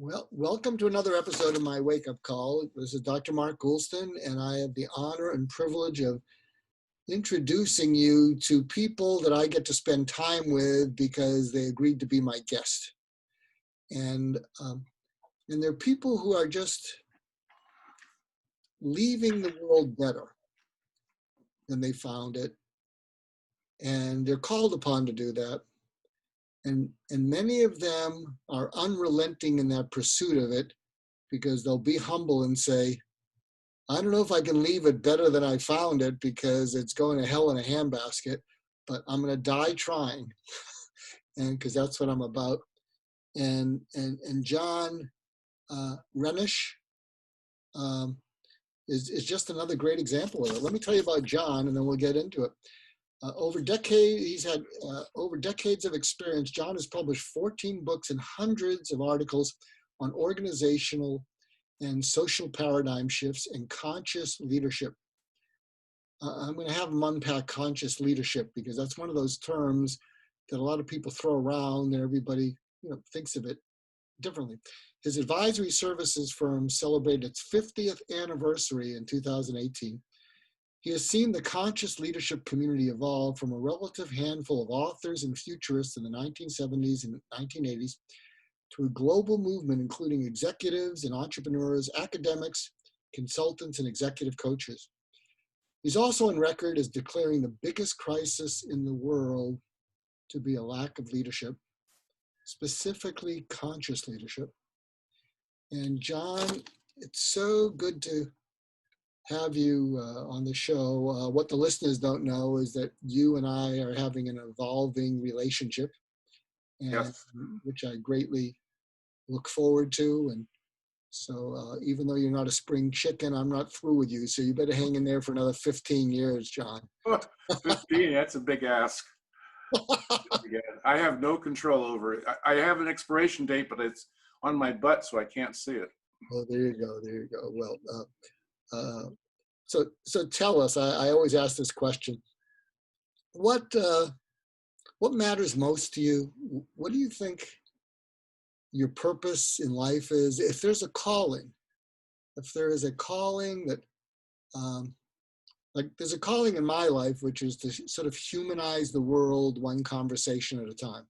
Well, welcome to another episode of my Wake Up Call. This is Dr. Mark Goulston, and I have the honor and privilege of introducing you to people that I get to spend time with because they agreed to be my guest. And they're people who are just leaving the world better than they found it. And they're called upon to do that. And many of them are unrelenting in that pursuit of it because they'll be humble and say, I don't know if I can leave it better than I found it because it's going to hell in a handbasket, but I'm going to die trying. And because that's what I'm about. And John Renesch is just another great example of it. Let me tell you about John, and then we'll get into it. He's had over decades of experience. John has published 14 books and hundreds of articles on organizational and social paradigm shifts and conscious leadership. I'm going to have him unpack conscious leadership because that's one of those terms that a lot of people throw around and everybody thinks of it differently. His advisory services firm celebrated its 50th anniversary in 2018. He has seen the conscious leadership community evolve from a relative handful of authors and futurists in the 1970s and 1980s to a global movement including executives and entrepreneurs, academics, consultants, and executive coaches. He's also on record as declaring the biggest crisis in the world to be a lack of leadership, specifically conscious leadership. And John, it's so good to have you on the show. What the listeners don't know is that you and I are having an evolving relationship, and Yes. which I greatly look forward to. And so even though you're not a spring chicken, I'm not through with you. So you better hang in there for another 15 years, John. 15, that's a big ask. I have no control over it. I have an expiration date, but it's on my butt, so I can't see it. Oh, there you go. There you go. Well, so tell us, I always ask this question. What matters most to you? What do you think your purpose in life is? If there's a calling, if there is a calling that, like there's a calling in my life, which is to sort of humanize the world one conversation at a time.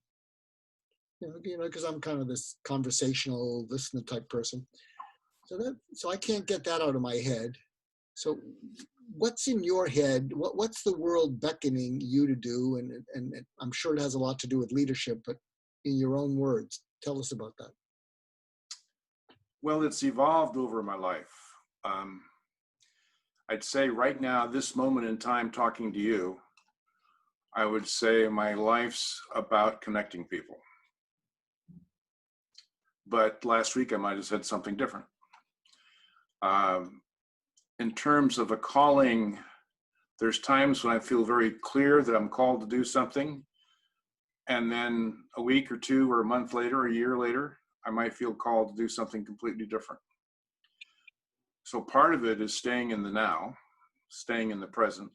Because I'm kind of this conversational listener type person. So I can't get that out of my head. So what's in your head? What's the world beckoning you to do? And I'm sure it has a lot to do with leadership, but in your own words, tell us about that. Well, it's evolved over my life. I'd say right now, this moment in time talking to you, I would say my life's about connecting people. But last week I might have said something different. In terms of a calling, there's times when I feel very clear that I'm called to do something. And then a week or two or a month later, a year later, I might feel called to do something completely different. So part of it is staying in the now, staying in the present.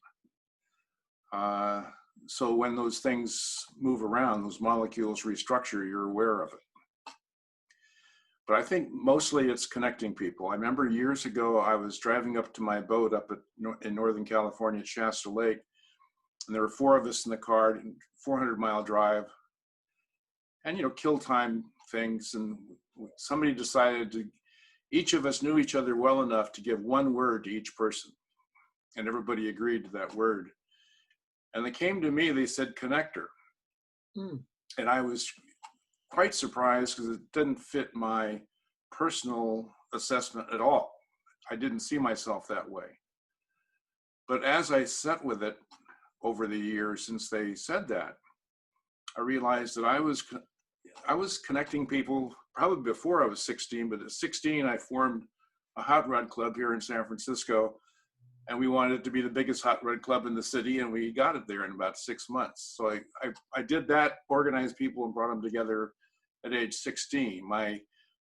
So when those things move around, those molecules restructure, you're aware of it. But I think mostly it's connecting people. I remember years ago, I was driving up to my boat up in Northern California at Shasta Lake, and there were 4 of us in the car, 400-mile drive, and kill time things. And somebody decided each of us knew each other well enough to give one word to each person, and everybody agreed to that word. And they came to me, they said connector. And I was quite surprised because it didn't fit my personal assessment at all. I didn't see myself that way. But as I sat with it over the years since they said that, I realized that I was connecting people probably before I was 16, but at 16 I formed a hot rod club here in San Francisco, and we wanted it to be the biggest hot rod club in the city, and we got it there in about 6 months. So I did that, organized people and brought them together at age 16. My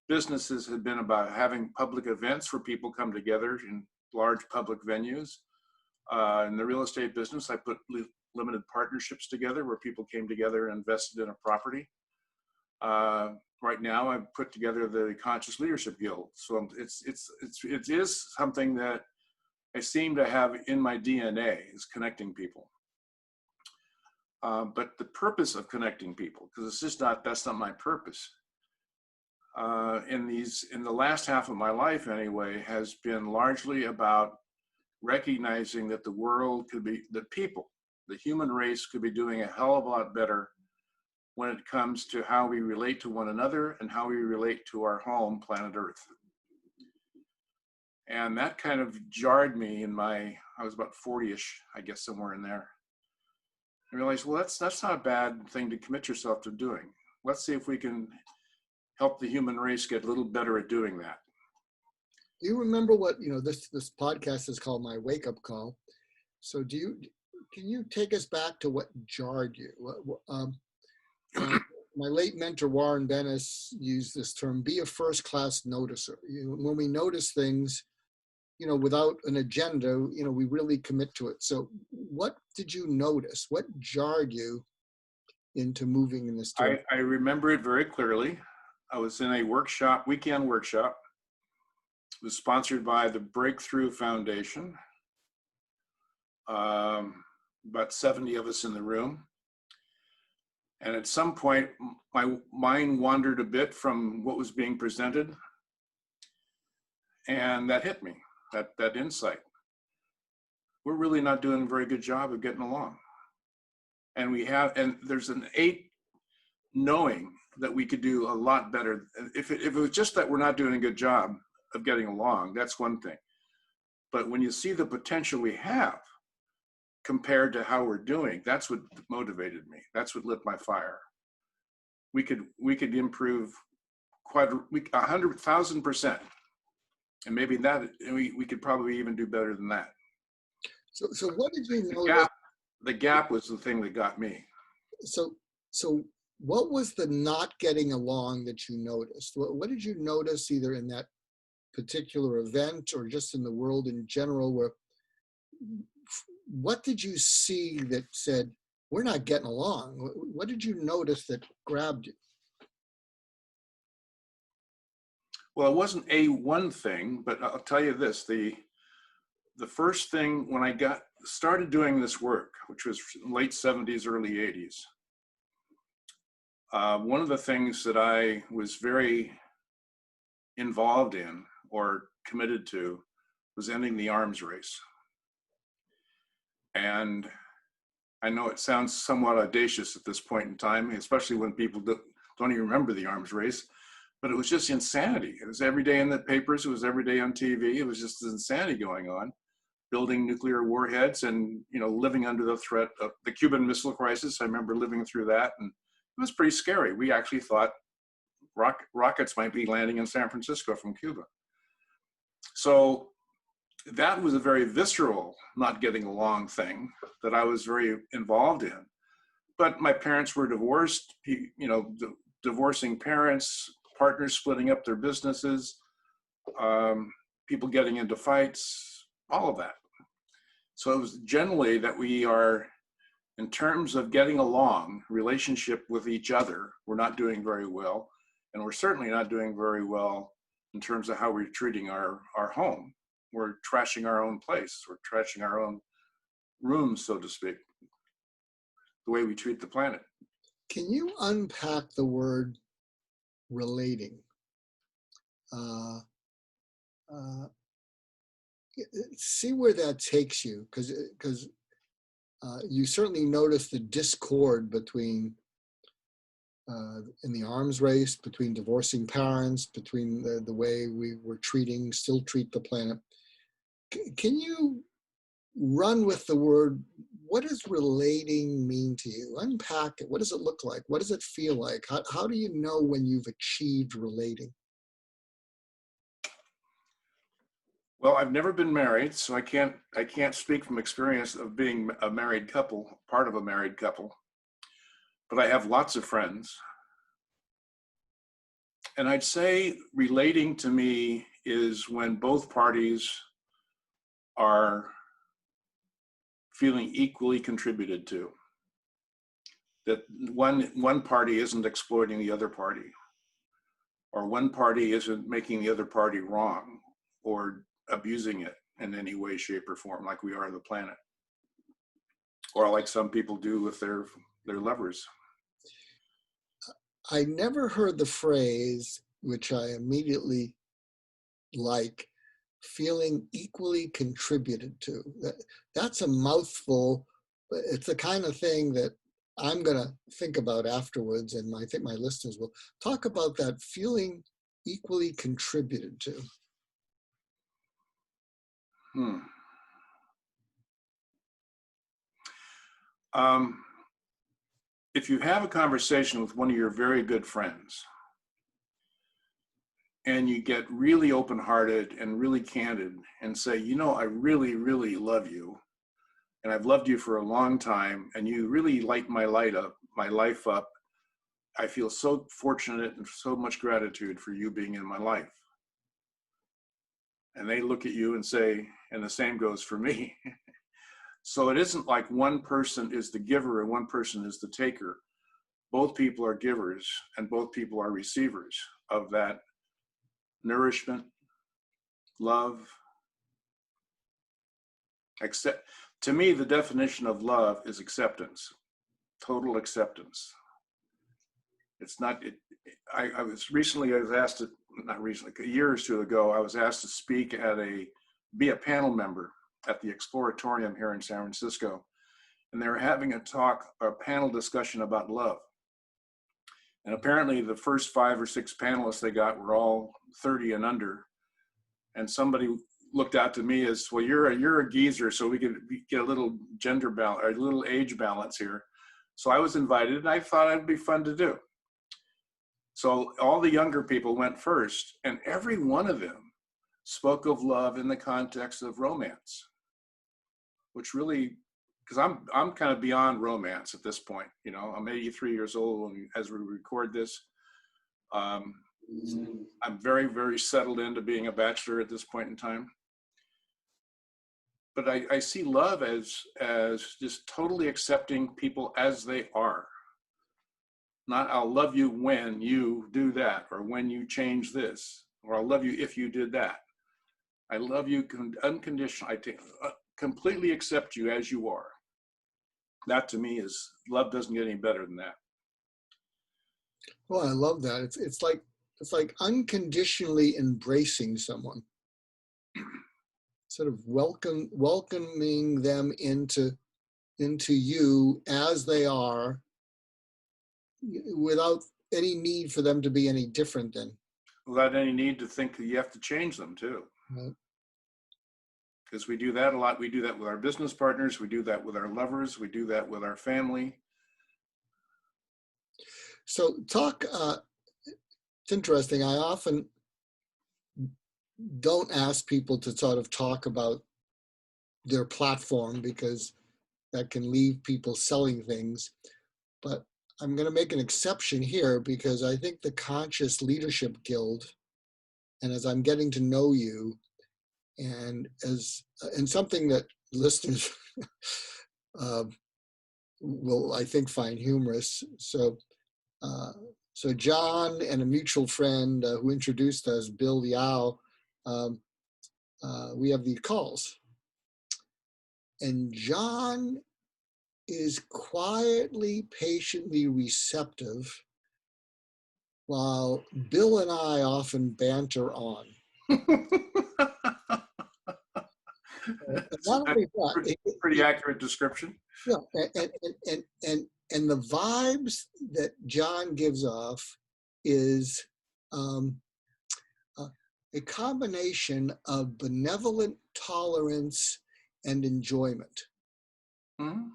businesses had been about having public events where people come together in large public venues. In the real estate business, I put limited partnerships together where people came together and invested in a property. right now I've put together the Conscious Leadership Guild. So it is something that I seem to have in my DNA, is connecting people. But the purpose of connecting people, because it's just not, that's not my purpose. In the last half of my life anyway, has been largely about recognizing that the world could be, the people, the human race could be doing a hell of a lot better when it comes to how we relate to one another and how we relate to our home, planet Earth. And that kind of jarred me in I was about 40-ish, I guess, somewhere in there. I realized, well, that's not a bad thing to commit yourself to doing. Let's see if we can help the human race get a little better at doing that. Do you remember what, this podcast is called My Wake Up Call. So can you take us back to what jarred you? My late mentor, Warren Bennis, used this term, be a first-class noticer. When we notice things, without an agenda, we really commit to it. So what did you notice? What jarred you into moving in this direction? I remember it very clearly. I was in a workshop, weekend workshop. It was sponsored by the Breakthrough Foundation. About 70 of us in the room. And at some point, my mind wandered a bit from what was being presented. And that hit me, that insight. We're really not doing a very good job of getting along. And there's an innate knowing that we could do a lot better. If it was just that we're not doing a good job of getting along, that's one thing. But when you see the potential we have compared to how we're doing, that's what motivated me. That's what lit my fire. We could improve 100,000%. And maybe we could probably even do better than that. So what did you know? The gap was the thing that got me. So what was the not getting along that you noticed? What did you notice either in that particular event or just in the world in general? What did you see that said, we're not getting along? What did you notice that grabbed you? Well, it wasn't one thing, but I'll tell you this, the first thing when I started doing this work, which was late 70s, early 80s, one of the things that I was very involved in or committed to was ending the arms race. And I know it sounds somewhat audacious at this point in time, especially when people don't even remember the arms race, but it was just insanity. It was every day in the papers, it was every day on TV, it was just insanity going on, building nuclear warheads and living under the threat of the Cuban Missile Crisis. I remember living through that, and it was pretty scary. We actually thought rockets might be landing in San Francisco from Cuba. So that was a very visceral, not getting along thing that I was very involved in. But my parents were divorced, divorcing parents, partners splitting up their businesses, people getting into fights, all of that. So it was generally that we are, in terms of getting along, relationship with each other, we're not doing very well. And we're certainly not doing very well in terms of how we're treating our home. We're trashing our own place. We're trashing our own room, so to speak, the way we treat the planet. Can you unpack the word relating? See where that takes you, because you certainly notice the discord between in the arms race, between divorcing parents, between the way we were still treat the planet. Can you run with the word? What does relating mean to you? Unpack it. What does it look like? What does it feel like? How do you know when you've achieved relating? Well, I've never been married, so I can't speak from experience of being a married couple, part of a married couple, but I have lots of friends. And I'd say relating to me is when both parties are feeling equally contributed to, that one party isn't exploiting the other party. or one party isn't making the other party wrong or abusing it in any way, shape, or form, like we are the planet, or like some people do with their lovers. I never heard the phrase, which I immediately like, feeling equally contributed to. That's a mouthful, but it's the kind of thing that I'm going to think about afterwards, and I think my listeners will talk about that, feeling equally contributed to. If you have a conversation with one of your very good friends and you get really open-hearted and really candid and say, you know, I really, really love you, and I've loved you for a long time, and you really light my life up. I feel so fortunate and so much gratitude for you being in my life. And they look at you and say, and the same goes for me. So it isn't like one person is the giver and one person is the taker. Both people are givers and both people are receivers of that nourishment, love. To me, the definition of love is acceptance, total acceptance. It's not, I was asked to, not recently, a year or two ago, I was asked to speak be a panel member at the Exploratorium here in San Francisco. And they were having a panel discussion about love. And apparently the first 5 or 6 panelists they got were all 30 and under. And somebody looked out to me as, well, you're a geezer, so we could get a little gender balance, or a little age balance here. So I was invited, and I thought it'd be fun to do. So all the younger people went first, and every one of them spoke of love in the context of romance, which really, because I'm kind of beyond romance at this point. You know, I'm 83 years old, and as we record this, I'm very, very settled into being a bachelor at this point in time. But I see love as just totally accepting people as they are. Not, I'll love you when you do that, or when you change this, or I'll love you if you did that. I love you unconditionally. Completely accept you as you are. That to me is, love doesn't get any better than that. Well, I love that. It's like unconditionally embracing someone, sort of welcoming them into you as they are, without any need for them to be any different than. Without any need to think that you have to change them too. Right. Because we do that a lot. We do that with our business partners. We do that with our lovers. We do that with our family. So it's interesting. I often don't ask people to sort of talk about their platform, because that can leave people selling things. But I'm going to make an exception here, because I think the Conscious Leadership Guild, and as I'm getting to know you, and something that listeners will, I think, find humorous. So John and a mutual friend who introduced us, Bill Yao, we have these calls. And John is quietly, patiently receptive, while Bill and I often banter on. Not only that, pretty accurate description. Yeah, and the vibes that John gives off is a combination of benevolent tolerance and enjoyment. Mm-hmm.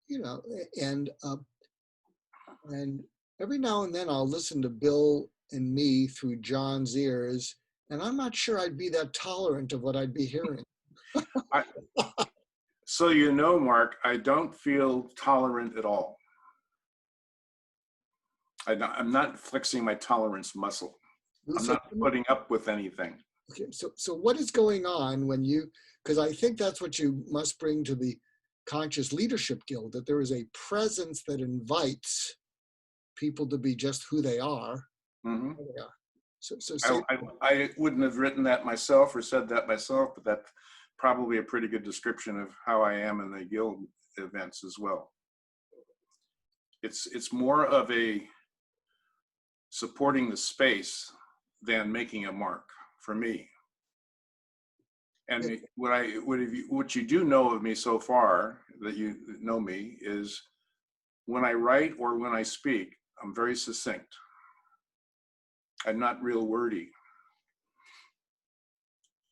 You know, and every now and then I'll listen to Bill and me through John's ears, and I'm not sure I'd be that tolerant of what I'd be hearing. So, you know, Mark, I don't feel tolerant at all. I'm not flexing my tolerance muscle. I'm not putting up with anything. Okay, so what is going on when you, because I think that's what you must bring to the Conscious Leadership Guild, that there is a presence that invites people to be just who they are. Mm-hmm. So say, I wouldn't have written that myself or said that myself, but that's probably a pretty good description of how I am in the guild events as well. It's more of a supporting the space than making a mark for me. And what you do know of me so far, that you know me, is when I write or when I speak, I'm very succinct. I'm not real wordy.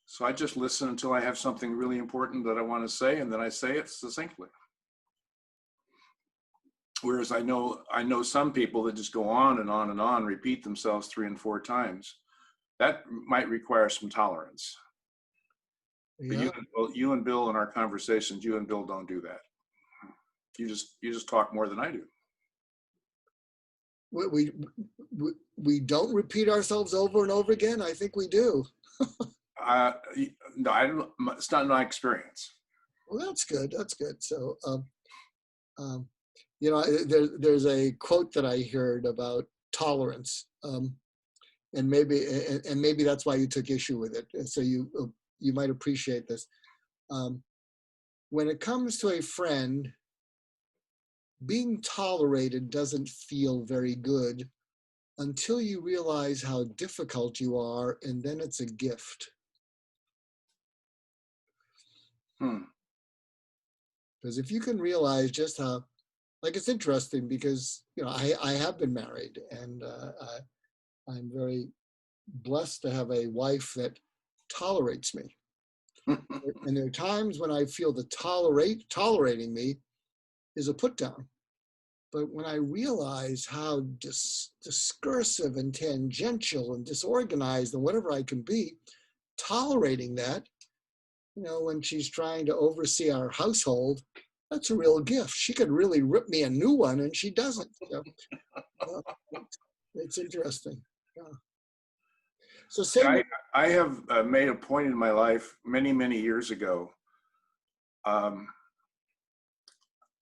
So I just listen until I have something really important that I want to say, and then I say it succinctly. Whereas I know some people that just go on and on and on, repeat themselves 3 and 4 times. That might require some tolerance. But yeah, you and Bill in our conversations, you and Bill don't do that. You just talk more than I do. we don't repeat ourselves over and over again. I think we do. No, I don't. It's not my experience. Well, that's good. That's good. So, you know, there's a quote that I heard about tolerance, and maybe that's why you took issue with it. And so you might appreciate this. When it comes to a friend, being tolerated doesn't feel very good until you realize how difficult you are, and then it's a gift. Because if you can realize just how, like, it's interesting because, you know, I have been married, and I'm very blessed to have a wife that tolerates me. And there are times when I feel that tolerating me is a put down. But when I realize how discursive and tangential and disorganized and whatever I can be, tolerating that, you know, when she's trying to oversee our household, that's a real gift. She could really rip me a new one, and she doesn't. So, it's interesting. Yeah. So say I have made a point in my life many years ago.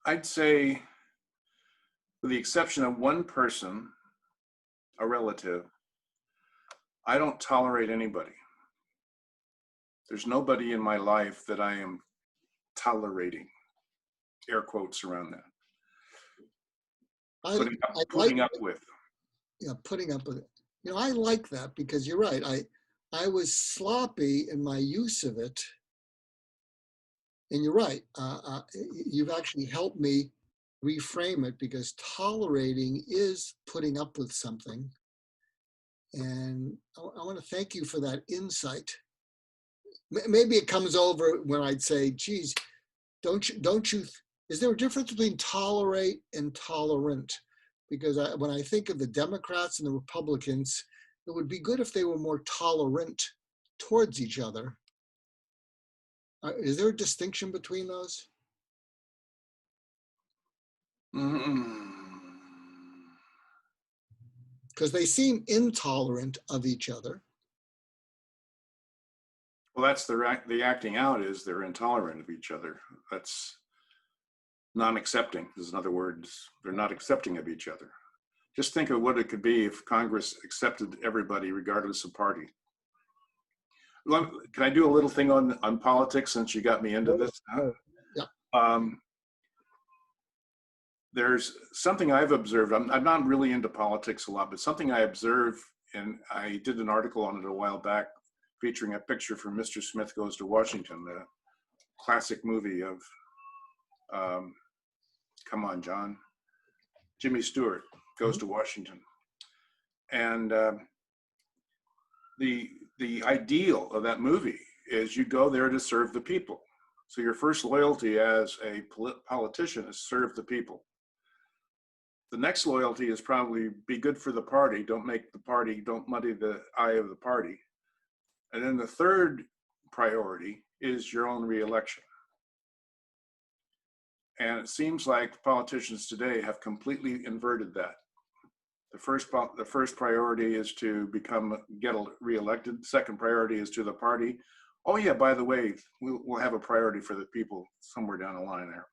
I'd say, with the exception of one person, a relative, I don't tolerate anybody. There's nobody in my life that I am tolerating, air quotes around that. Putting up with. Yeah, putting up with it. You know, I like that because you're right. I was sloppy in my use of it. And you're right. You've actually helped me reframe it, because tolerating is putting up with something. And I want to thank you for that insight. Maybe it comes over when I'd say, geez, don't you, is there a difference between tolerate and tolerant? Because when I think of the Democrats and the Republicans, it would be good if they were more tolerant towards each other. Is there a distinction between those? Because they seem intolerant of each other. Well, that's the acting out is they're intolerant of each other. That's non-accepting. In other words, they're not accepting of each other. Just think of what it could be if Congress accepted everybody regardless of party. Can I do a little thing on politics since you got me into this? Yeah. There's something I've observed. I'm not really into politics a lot, but something I observe, and I did an article on it a while back featuring a picture from Mr. Smith Goes to Washington, the classic movie of, come on, John, Jimmy Stewart Goes to Washington. And the ideal of that movie is you go there to serve the people. So your first loyalty as a politician is serve the people. The next loyalty is probably be good for the party. Don't muddy the eye of the party. And then the third priority is your own reelection. And it seems like politicians today have completely inverted that. The first priority is to get reelected. Second priority is to the party. Oh yeah, by the way, we'll have a priority for the people somewhere down the line there.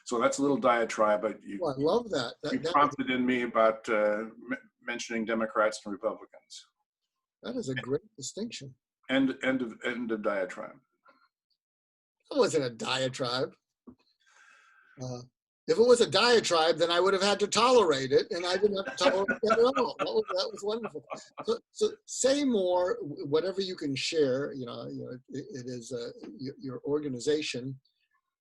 So that's a little diatribe, but I love that. You prompted in me about mentioning Democrats and Republicans. That is a great distinction. End of diatribe. It wasn't a diatribe. If it was a diatribe, then I would have had to tolerate it, and I didn't have to tolerate that at all. That was wonderful. So say more, whatever you can share. It is your organization,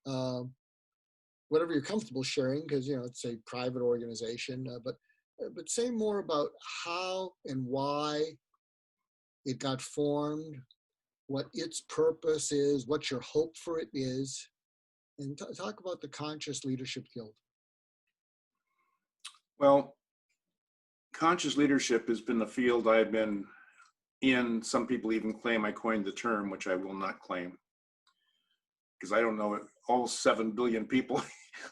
whatever you're comfortable sharing, because it's a private organization. But say more about how and why it got formed, what its purpose is, what your hope for it is, and talk about the Conscious Leadership Guild. Well, conscious leadership has been the field I've been in. Some people even claim I coined the term, which I will not claim, because I don't know it. All 7 billion people,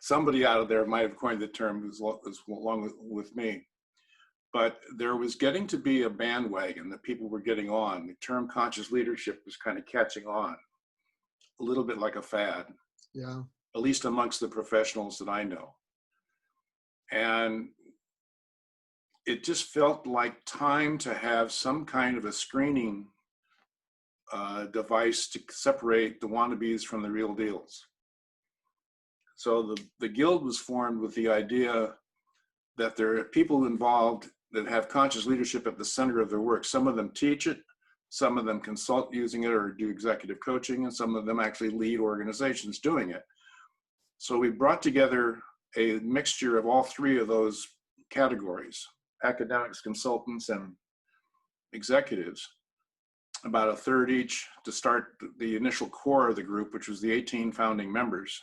somebody out of there might have coined the term along with me. But there was getting to be a bandwagon that people were getting on. The term conscious leadership was kind of catching on, a little bit like a fad. Yeah. At least amongst the professionals that I know. And it just felt like time to have some kind of a screening device to separate the wannabes from the real deals. So the guild was formed with the idea that there are people involved that have conscious leadership at the center of their work. Some of them teach it, some of them consult using it or do executive coaching, and some of them actually lead organizations doing it. So we brought together a mixture of all 3 of those categories: academics, consultants, and executives, about a third each, to start the initial core of the group, which was the 18 founding members.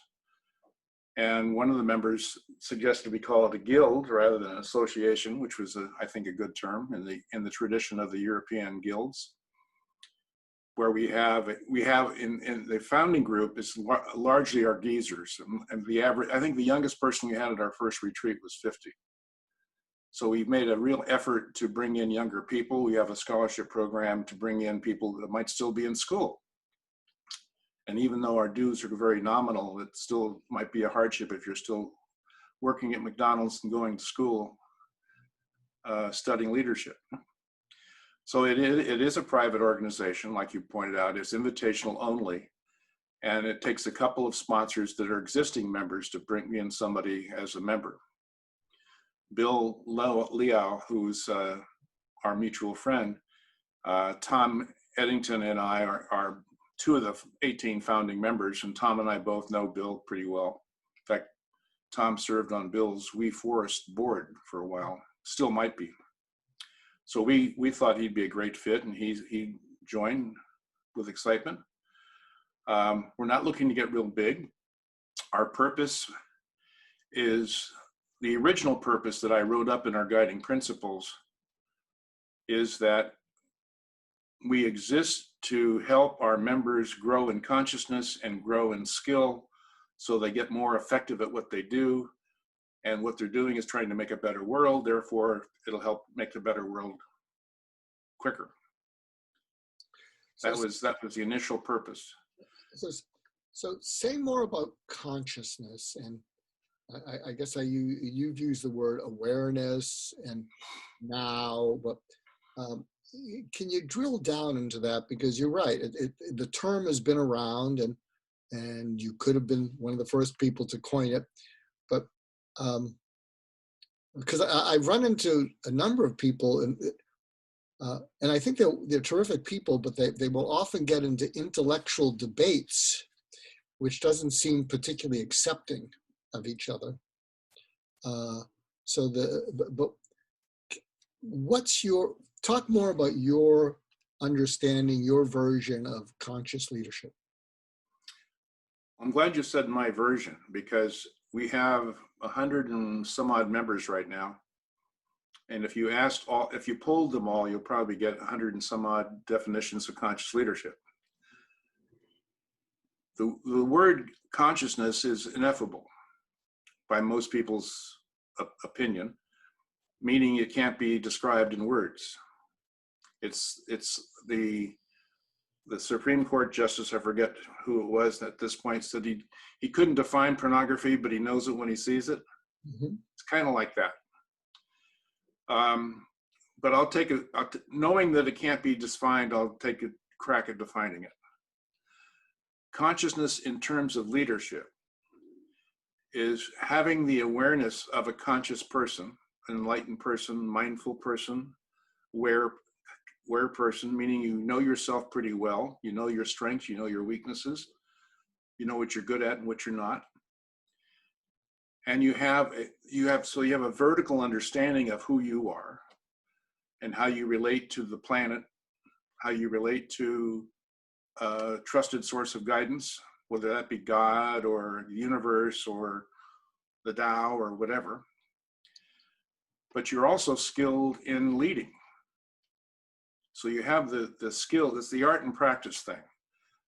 And one of the members suggested we call it a guild rather than an association, which was, I think, a good term in the tradition of the European guilds, where we have in the founding group is largely our geezers, and the average, I think the youngest person we had at our first retreat was 50. So we've made a real effort to bring in younger people. We have a scholarship program to bring in people that might still be in school. And even though our dues are very nominal, it still might be a hardship if you're still working at McDonald's and going to school, studying leadership. So it is a private organization, like you pointed out. It's invitational only. And it takes a couple of sponsors that are existing members to bring in somebody as a member. Bill Liao, who's our mutual friend, Tom Eddington and I are 2 of the 18 founding members, and Tom and I both know Bill pretty well. In fact, Tom served on Bill's We Forest board for a while, still might be. So we thought he'd be a great fit, and he joined with excitement. We're not looking to get real big. Our purpose is, the original purpose that I wrote up in our guiding principles is that we exist to help our members grow in consciousness and grow in skill so they get more effective at what they do. And what they're doing is trying to make a better world. Therefore, it'll help make the better world quicker. That was the initial purpose. So say more about consciousness, and I guess you've used the word awareness and now, but can you drill down into that? Because you're right, the term has been around, and you could have been one of the first people to coin it, but because I've run into a number of people, and I think they're terrific people, but they will often get into intellectual debates, which doesn't seem particularly accepting of each other. But talk more about your understanding, your version of conscious leadership. I'm glad you said my version, because we have 100 and some odd members right now. And if you polled them all, you'll probably get 100 and some odd definitions of conscious leadership. The word consciousness is ineffable by most people's opinion, meaning it can't be described in words. It's the Supreme Court justice, I forget who it was at this point, said he couldn't define pornography, but he knows it when he sees it. Mm-hmm. It's kind of like that. but I'll take it, knowing that it can't be defined, I'll take a crack at defining it. Consciousness in terms of leadership is having the awareness of a conscious person, an enlightened person, mindful person, aware person, meaning you know yourself pretty well, you know your strengths, you know your weaknesses, you know what you're good at and what you're not. And you have a vertical understanding of who you are and how you relate to the planet, how you relate to a trusted source of guidance, whether that be God or the universe or the Tao or whatever. But you're also skilled in leading. So you have the skill, it's the art and practice thing.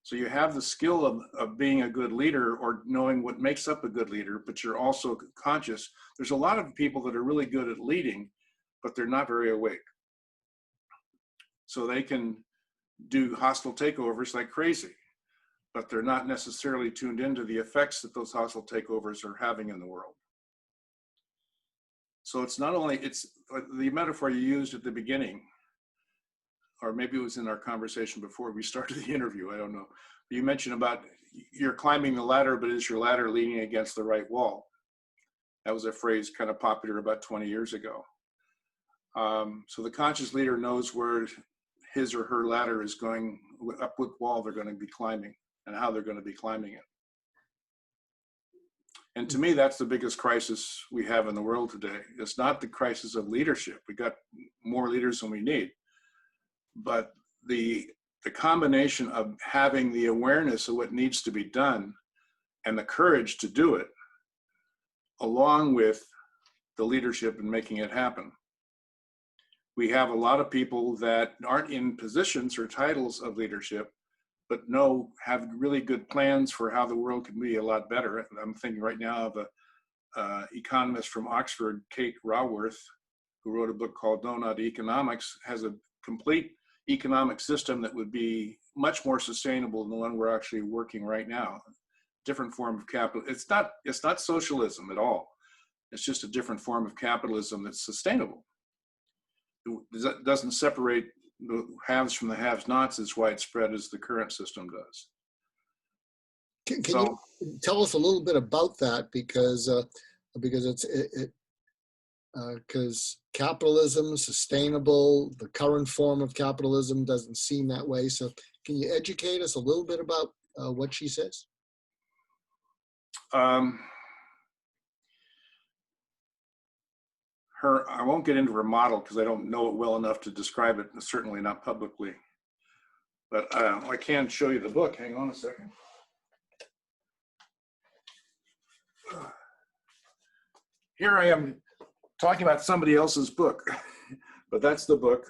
So you have the skill of being a good leader or knowing what makes up a good leader, but you're also conscious. There's a lot of people that are really good at leading, but they're not very awake. So they can do hostile takeovers like crazy, but they're not necessarily tuned into the effects that those hostile takeovers are having in the world. So it's not only, it's the metaphor you used at the beginning, or maybe it was in our conversation before we started the interview, I don't know. You mentioned about you're climbing the ladder, but is your ladder leaning against the right wall? That was a phrase kind of popular about 20 years ago. So the conscious leader knows where his or her ladder is going, up what wall they're going to be climbing and how they're going to be climbing it. And to me, that's the biggest crisis we have in the world today. It's not the crisis of leadership. We got more leaders than we need. But the combination of having the awareness of what needs to be done and the courage to do it, along with the leadership in making it happen. We have a lot of people that aren't in positions or titles of leadership, but have really good plans for how the world can be a lot better. I'm thinking right now of an economist from Oxford, Kate Raworth, who wrote a book called Donut Economics, has a complete economic system that would be much more sustainable than the one we're actually working right now. Different form of capital. It's not socialism at all. It's just a different form of capitalism that's sustainable. It doesn't separate the haves from the have-nots as widespread as the current system does. Can you tell us a little bit about that? Because capitalism, sustainable, the current form of capitalism doesn't seem that way. So can you educate us a little bit about what she says? I won't get into her model because I don't know it well enough to describe it, certainly not publicly. But I can show you the book. Hang on a second. Here I am talking about somebody else's book, but that's the book,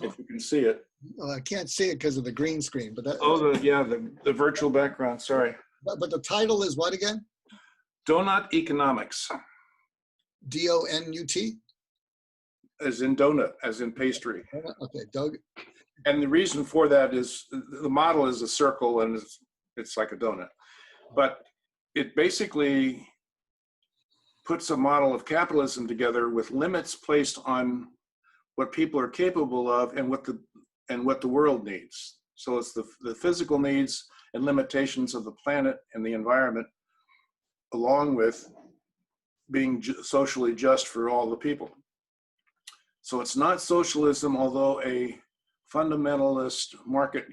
if you can see it. Well, I can't see it because of the green screen, but that. Oh, the virtual background, sorry. But the title is what again? Donut Economics. D-O-N-U-T? As in donut, as in pastry. Okay, Doug. And the reason for that is the model is a circle and it's like a donut. But it basically puts a model of capitalism together with limits placed on what people are capable of and what the world needs. So it's the physical needs and limitations of the planet and the environment, along with being socially just for all the people. So it's not socialism, although a fundamentalist market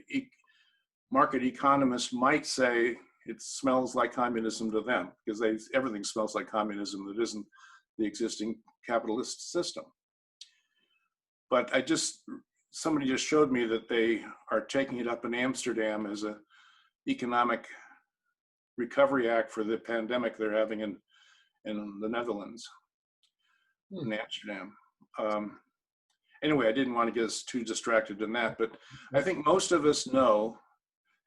economist might say it smells like communism to them, because everything smells like communism that isn't the existing capitalist system. But somebody just showed me that they are taking it up in Amsterdam as an economic recovery act for the pandemic they're having in the Netherlands, in Amsterdam. Anyway, I didn't want to get us too distracted in that, but I think most of us know,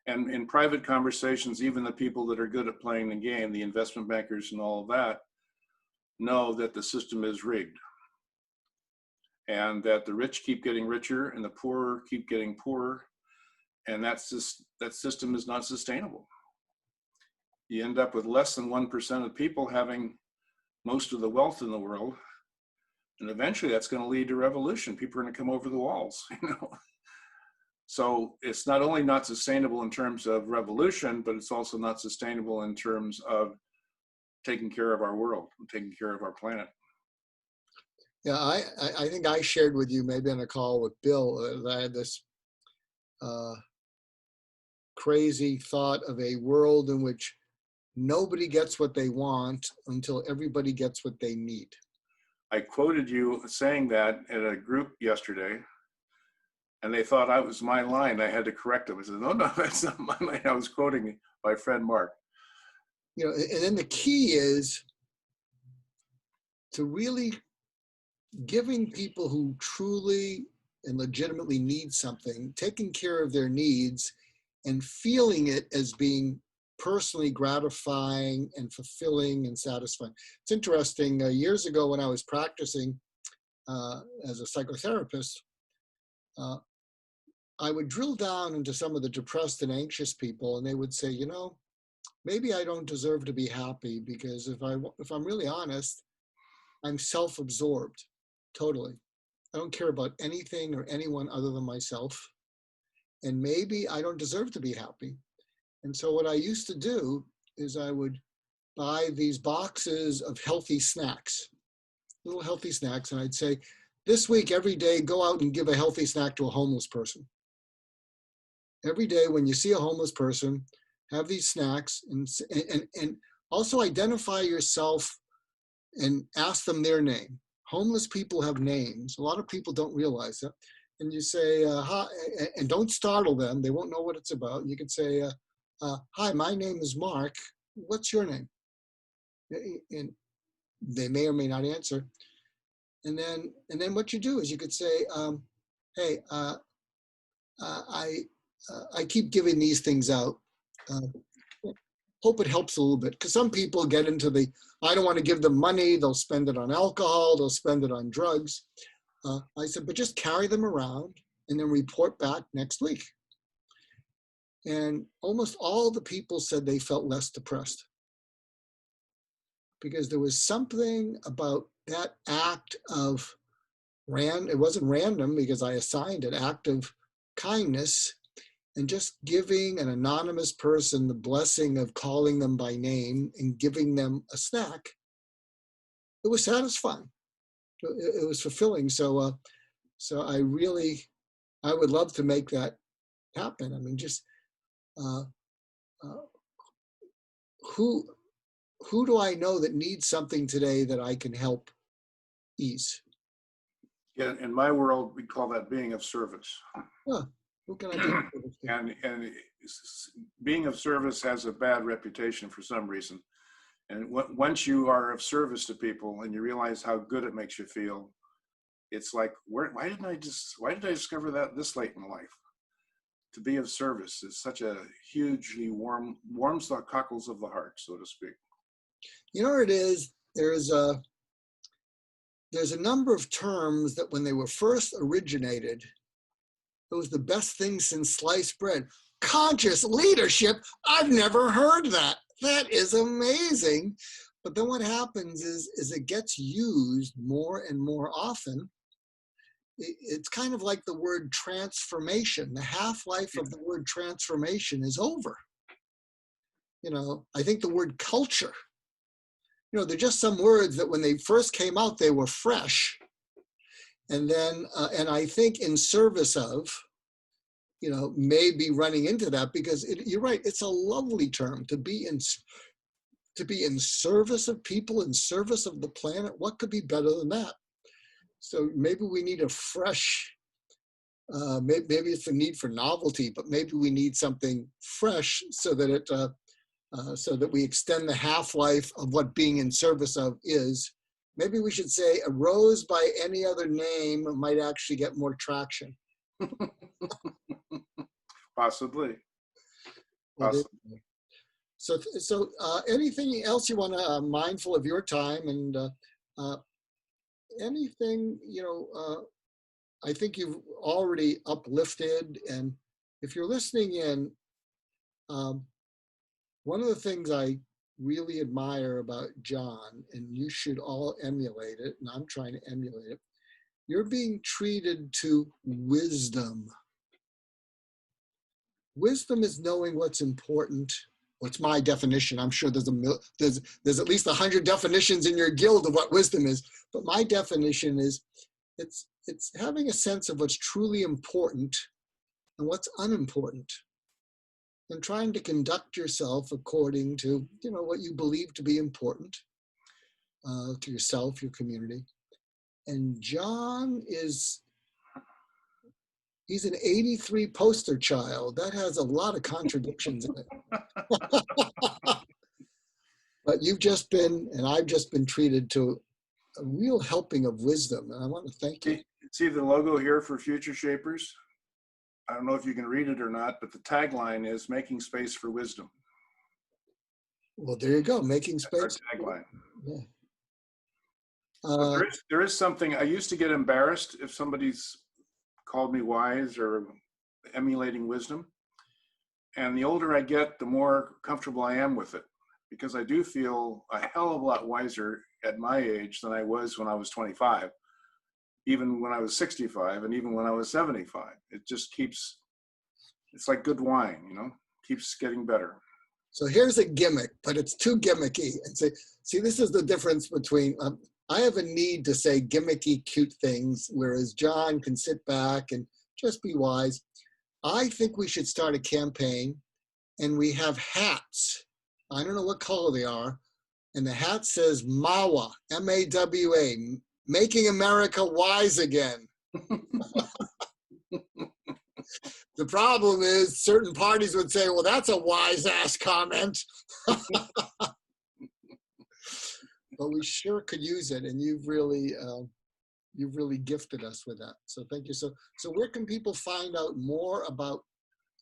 and in private conversations, even the people that are good at playing the game, the investment bankers and all of that, know that the system is rigged, and that the rich keep getting richer and the poor keep getting poorer, and that system is not sustainable. You end up with less than 1% of people having most of the wealth in the world, And eventually that's going to lead to revolution. People are going to come over the walls, So it's not only not sustainable in terms of revolution, but it's also not sustainable in terms of taking care of our world, taking care of our planet. Yeah, I think I shared with you maybe on a call with Bill that I had this crazy thought of a world in which nobody gets what they want until everybody gets what they need. I quoted you saying that at a group yesterday, and they thought I was my line. I had to correct them. I said, no, that's not my line. I was quoting my friend Mark. And then the key is to really giving people who truly and legitimately need something, taking care of their needs and feeling it as being personally gratifying and fulfilling and satisfying. It's interesting, years ago when I was practicing as a psychotherapist, I would drill down into some of the depressed and anxious people, and they would say, maybe I don't deserve to be happy because if I'm really honest, I'm self-absorbed, totally. I don't care about anything or anyone other than myself. And maybe I don't deserve to be happy. And so what I used to do is I would buy these boxes of healthy snacks, little healthy snacks. And I'd say, this week, every day, go out and give a healthy snack to a homeless person. Every day when you see a homeless person, have these snacks and also identify yourself and ask them their name. Homeless people have names. A lot of people don't realize that. And you say, hi, and don't startle them. They won't know what it's about. You can say, hi, my name is Mark. What's your name? And they may or may not answer. And then what you do is you could say, hey, I keep giving these things out. Hope it helps a little bit, because some people get into I don't want to give them money. They'll spend it on alcohol. They'll spend it on drugs. I said, but just carry them around and then report back next week. And almost all the people said they felt less depressed because there was something about that act of it wasn't random because I assigned it, act of kindness and just giving an anonymous person the blessing of calling them by name and giving them a snack. It was satisfying. It was fulfilling. So I would love to make that happen. I mean, just who do I know that needs something today that I can help ease? Yeah, in my world, we call that being of service. Huh. Who can I be? And being of service has a bad reputation for some reason. And once you are of service to people and you realize how good it makes you feel, it's like, why did I discover that this late in life? To be of service is such a hugely warms the cockles of the heart, so to speak. You know what it is? There's a number of terms that when they were first originated, it was the best thing since sliced bread. Conscious leadership, I've never heard that. That is amazing. But then what happens is it gets used more and more often. It's kind of like the word transformation. The half-life of the word transformation is over. I think the word culture, they're just some words that when they first came out, they were fresh. And then, and I think in service of, may be running into that because you're right. It's a lovely term to be in service of people, in service of the planet. What could be better than that? So maybe we need a fresh, maybe it's a need for novelty, but maybe we need something fresh so that so that we extend the half-life of what being in service of is. Maybe we should say a rose by any other name might actually get more traction. Possibly. So anything else you want to mindful of your time and anything, I think you've already uplifted. And if you're listening in, one of the things I really admire about John, and you should all emulate it, and I'm trying to emulate it. You're being treated to wisdom. Wisdom is knowing what's important. What's my definition? I'm sure there's at least 100 definitions in your guild of what wisdom is, but my definition is it's having a sense of what's truly important and what's unimportant, and trying to conduct yourself according to what you believe to be important to yourself, your community. And John he's an 83 poster child. That has a lot of contradictions in it. But you've just been, and I've just been treated to a real helping of wisdom. And I want to thank you. See the logo here for Future Shapers? I don't know if you can read it or not, but the tagline is making space for wisdom. Well, there you go. Making space. That's our tagline. Yeah. There is something, I used to get embarrassed if somebody's called me wise or emulating wisdom. And the older I get, the more comfortable I am with it, because I do feel a hell of a lot wiser at my age than I was when I was 25, even when I was 65, and even when I was 75. It just keeps, it's like good wine, keeps getting better. So here's a gimmick, but it's too gimmicky. And see, this is the difference between, I have a need to say gimmicky, cute things, whereas John can sit back and just be wise. I think we should start a campaign, and we have hats. I don't know what color they are. And the hat says MAWA, M-A-W-A, Making America Wise Again. The problem is certain parties would say, well, that's a wise ass comment. But we sure could use it, and you've really gifted us with that. So thank you. So where can people find out more about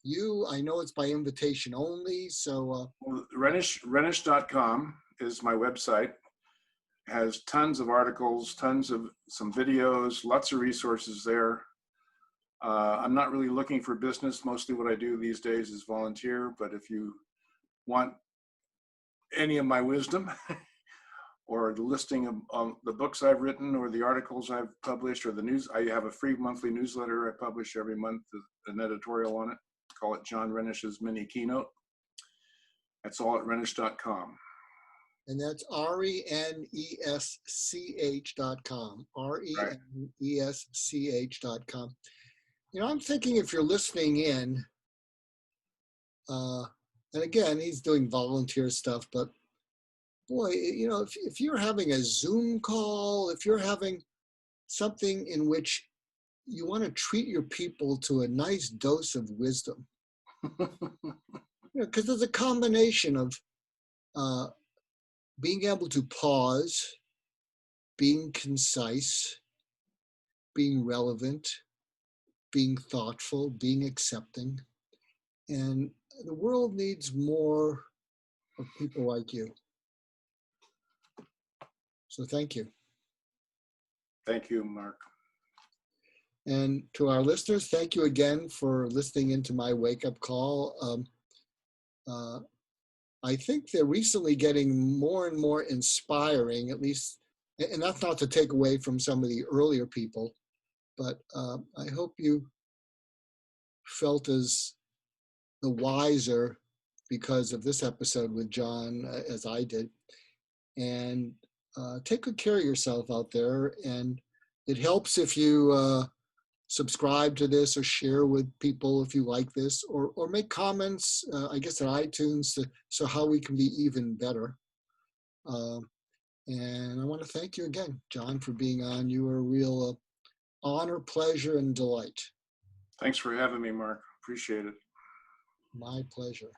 you? I know it's by invitation only. So Renesch.com is my website. It has tons of articles, tons of some videos, lots of resources there. I'm not really looking for business. Mostly what I do these days is volunteer. But if you want any of my wisdom or the listing of the books I've written or the articles I've published or the news, I have a free monthly newsletter I publish every month, an editorial on it. Call it John Renesch's Mini Keynote. That's all at Renesch.com. And that's RENESCH.com. RENESCH.com. I'm thinking if you're listening in, and again, he's doing volunteer stuff, but boy, if you're having a Zoom call, if you're having something in which you want to treat your people to a nice dose of wisdom, because there's a combination of being able to pause, being concise, being relevant, being thoughtful, being accepting. And the world needs more of people like you. So thank you. Thank you, Mark. And to our listeners, thank you again for listening into my wake-up call. I think they're recently getting more and more inspiring, at least, and that's not to take away from some of the earlier people, but I hope you felt as the wiser because of this episode with John as I did. And take good care of yourself out there. And it helps if you subscribe to this or share with people if you like this, or make comments, I guess, at iTunes, so how we can be even better. And I want to thank you again, John, for being on. You were a real honor, pleasure, and delight. Thanks for having me, Mark. Appreciate it. My pleasure.